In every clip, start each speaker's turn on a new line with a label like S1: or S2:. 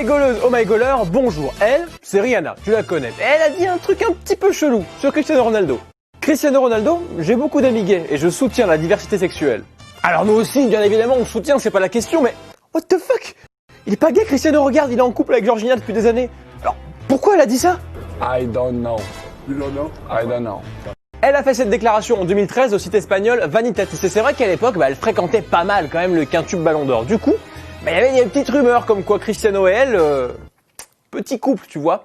S1: Goleuse Oh My Goaler, bonjour. Elle, c'est Rihanna, tu la connais. Elle a dit un truc un petit peu chelou sur Cristiano Ronaldo. Cristiano Ronaldo, j'ai beaucoup d'amis gays et je soutiens la diversité sexuelle. Alors nous aussi, bien évidemment, on soutient, c'est pas la question, mais what the fuck? Il est pas gay, Cristiano, regarde, il est en couple avec Georgina depuis des années. Alors, pourquoi elle a dit ça?
S2: I don't know.
S3: You don't know?
S2: I don't know.
S1: Elle a fait cette déclaration en 2013 au site espagnol Vanitatis. Et c'est vrai qu'à l'époque, elle fréquentait pas mal quand même le quintuple Ballon d'Or. Du coup, il y avait des petites rumeurs comme quoi Cristiano et elle, petit couple, tu vois.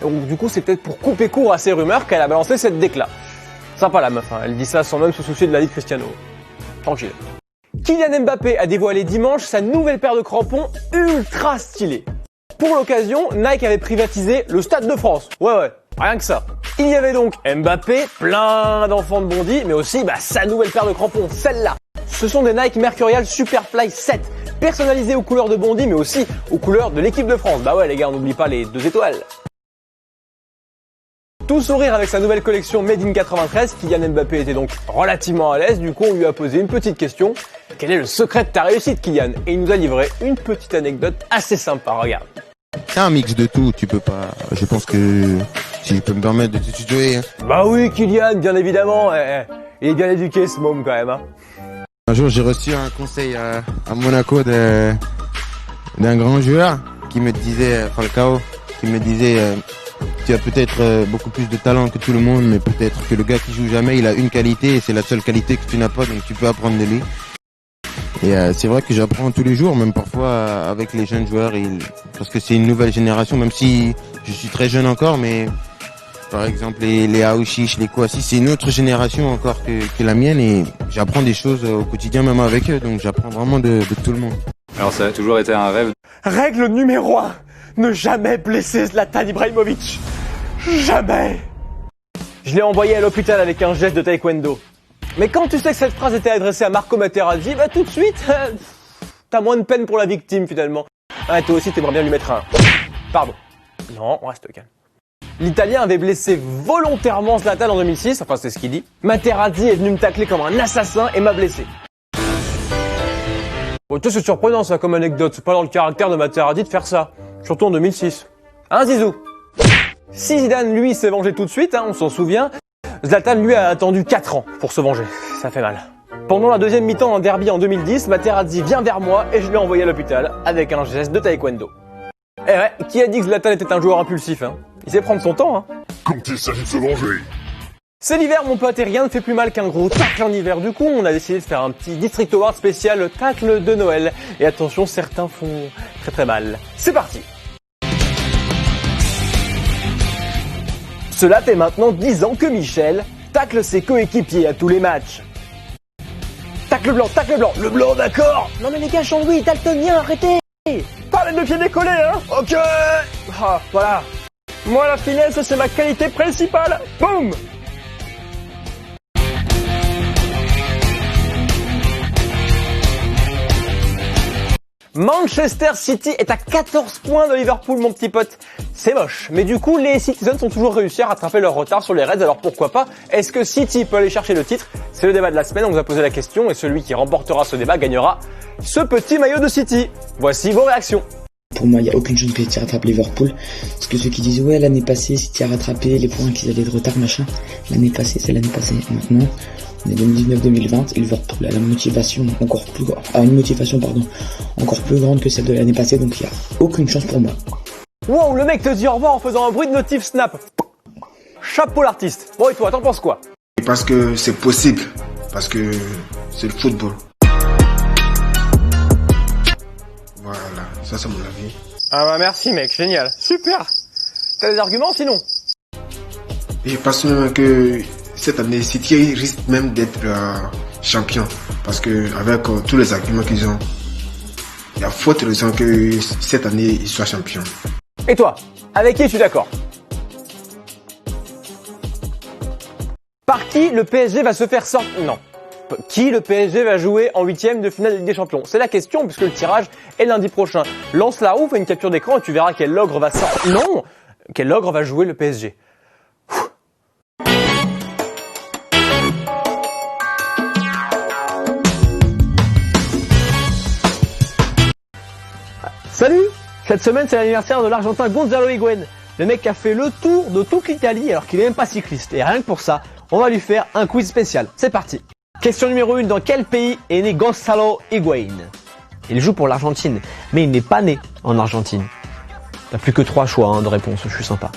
S1: Donc du coup, c'est peut-être pour couper court à ces rumeurs qu'elle a balancé cette décla. Sympa la meuf, hein. Elle dit ça sans même se soucier de la vie de Cristiano. Tranquille. Kylian Mbappé a dévoilé dimanche sa nouvelle paire de crampons ultra stylée. Pour l'occasion, Nike avait privatisé le Stade de France. Ouais, rien que ça. Il y avait donc Mbappé, plein d'enfants de Bondy, mais aussi sa nouvelle paire de crampons, celle-là. Ce sont des Nike Mercurial Superfly 7, personnalisés aux couleurs de Bondy, mais aussi aux couleurs de l'équipe de France. Bah ouais les gars, on n'oublie pas les 2 étoiles. Tout sourire avec sa nouvelle collection Made in 93, Kylian Mbappé était donc relativement à l'aise, du coup on lui a posé une petite question. Quel est le secret de ta réussite, Kylian? Et il nous a livré une petite anecdote assez sympa, regarde.
S4: C'est un mix de tout, tu peux pas... Je pense que... Si je peux me permettre de te tutoyer...
S1: Bah oui, Kylian, bien évidemment. Il est bien éduqué ce môme quand même. Hein.
S4: Un jour, j'ai reçu un conseil à Monaco d'un grand joueur qui me disait, Falcao, qui me disait tu as peut-être beaucoup plus de talent que tout le monde, mais peut-être que le gars qui joue jamais, il a une qualité et c'est la seule qualité que tu n'as pas, donc tu peux apprendre de lui. Et c'est vrai que j'apprends tous les jours, même parfois avec les jeunes joueurs, parce que c'est une nouvelle génération, même si je suis très jeune encore, mais par exemple les Aouchiche, les Kouassi, c'est une autre génération encore que la mienne et j'apprends des choses au quotidien même avec eux, donc j'apprends vraiment de tout le monde.
S2: Alors ça a toujours été un rêve.
S1: Règle numéro 1, ne jamais blesser Zlatan Ibrahimovic. Jamais. Je l'ai envoyé à l'hôpital avec un geste de taekwondo. Mais quand tu sais que cette phrase était adressée à Marco Materazzi, tout de suite, t'as moins de peine pour la victime finalement. Ah, toi aussi t'aimerais bien lui mettre un... Pardon. Non, on reste calme. L'Italien avait blessé volontairement Zlatan en 2006, enfin c'est ce qu'il dit. Materazzi est venu me tacler comme un assassin et m'a blessé. Bon, tu sais, c'est surprenant ça comme anecdote, c'est pas dans le caractère de Materazzi de faire ça. Surtout en 2006. Hein Zizou? Si Zidane lui s'est vengé tout de suite, on s'en souvient, Zlatan lui a attendu 4 ans pour se venger. Ça fait mal. Pendant la deuxième mi-temps en derby en 2010, Materazzi vient vers moi et je l'ai envoyé à l'hôpital avec un geste de taekwondo. Eh ouais, qui a dit que Zlatan était un joueur impulsif, Il sait prendre son temps,
S3: Quand il s'agit de se venger.
S1: C'est l'hiver, mon pote, et rien ne fait plus mal qu'un gros tacle en hiver. Du coup, on a décidé de faire un petit District Award spécial tacle de Noël. Et attention, certains font très mal. C'est parti. Cela fait maintenant 10 ans que Michel tacle ses coéquipiers à tous les matchs. Tacle blanc, le blanc, d'accord. Non mais les gars, Jean-Louis, daltonien, arrêtez. Pas les 2 pieds décollés, Ok. Ah, voilà. Moi, la finesse, c'est ma qualité principale. Boum. Manchester City est à 14 points de Liverpool, mon petit pote. C'est moche. Mais du coup, les Citizens ont toujours réussi à rattraper leur retard sur les Reds, alors pourquoi pas? Est-ce que City peut aller chercher le titre? C'est le débat de la semaine, on vous a posé la question, et celui qui remportera ce débat gagnera ce petit maillot de City. Voici vos réactions.
S5: Pour moi, il n'y a aucune chance que City rattrape Liverpool. Parce que ceux qui disent, ouais, l'année passée, City a rattrapé les points qu'ils avaient de retard, machin. L'année passée, c'est l'année passée. Maintenant, on est 2019-2020, Liverpool a une motivation encore plus grande que celle de l'année passée, donc il n'y a aucune chance pour moi.
S1: Wow, le mec te dit au revoir en faisant un bruit de notif Snap. Chapeau l'artiste. Bon, et toi, t'en penses quoi?
S6: Parce que c'est possible. Parce que c'est le football. Voilà, ça c'est mon avis.
S1: Ah merci mec, génial, super. T'as des arguments sinon?
S6: Et je pense même que cette année, City risque même d'être champion. Parce que avec tous les arguments qu'ils ont, il y a forte raison que cette année, ils soient champions.
S1: Et toi, avec qui es-tu d'accord? Par qui le PSG va se faire sortir? Non. Qui le PSG va jouer en 8e de finale de Ligue des Champions? C'est la question puisque le tirage est lundi prochain. Lance la roue, fais une capture d'écran et tu verras quel ogre va sortir. Non! Quel ogre va jouer le PSG? Salut! Cette semaine, c'est l'anniversaire de l'Argentin Gonzalo Higuaín. Le mec qui a fait le tour de toute l'Italie alors qu'il est même pas cycliste. Et rien que pour ça, on va lui faire un quiz spécial. C'est parti. Question numéro 1. Dans quel pays est né Gonzalo Higuaín? Il joue pour l'Argentine, mais il n'est pas né en Argentine. T'as plus que 3 choix de réponse, je suis sympa.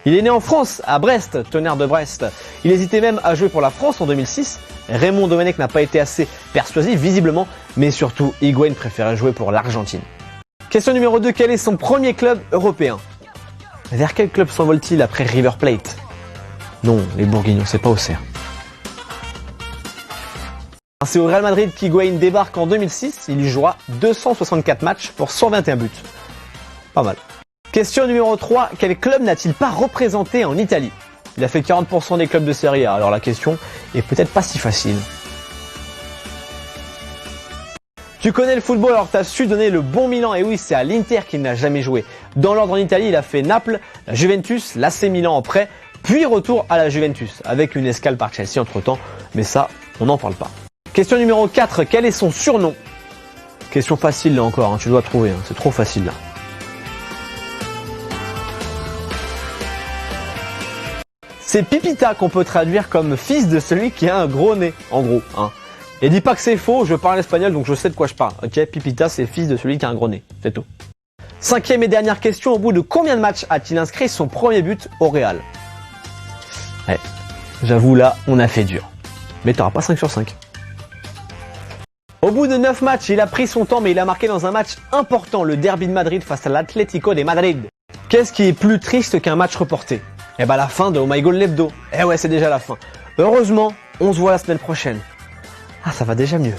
S1: Il est né en France, à Brest, Tonnerre de Brest. Il hésitait même à jouer pour la France en 2006. Raymond Domenech n'a pas été assez persuasif visiblement, mais surtout Higuaín préférait jouer pour l'Argentine. Question numéro 2, quel est son premier club européen? Vers quel club s'envole-t-il après River Plate? Non, les Bourguignons, c'est pas Auxerre. C'est au Real Madrid qu'Higuaín débarque en 2006, il y jouera 264 matchs pour 121 buts. Pas mal. Question numéro 3, quel club n'a-t-il pas représenté en Italie? Il a fait 40% des clubs de Serie A, alors la question est peut-être pas si facile. Tu connais le football, alors tu as su donner le bon Milan, et oui, c'est à l'Inter qu'il n'a jamais joué. Dans l'ordre en Italie, il a fait Naples, la Juventus, l'AC Milan en prêt, puis retour à la Juventus, avec une escale par Chelsea entre temps, mais ça, on n'en parle pas. Question numéro 4, quel est son surnom? Question facile là encore, tu dois trouver, c'est trop facile là. C'est Pipita qu'on peut traduire comme fils de celui qui a un gros nez, en gros. Et dis pas que c'est faux, je parle espagnol donc je sais de quoi je parle. Ok, Pipita c'est fils de celui qui a un gros nez, c'est tout. 5e et dernière question, au bout de combien de matchs a-t-il inscrit son premier but au Real? Ouais, j'avoue là, on a fait dur. Mais t'auras pas 5 sur 5. Au bout de 9 matchs, il a pris son temps mais il a marqué dans un match important, le derby de Madrid face à l'Atlético de Madrid. Qu'est-ce qui est plus triste qu'un match reporté? Eh ben la fin de Oh My Goal l'hebdo. Eh ouais, c'est déjà la fin. Heureusement, on se voit la semaine prochaine. Ah, ça va déjà mieux.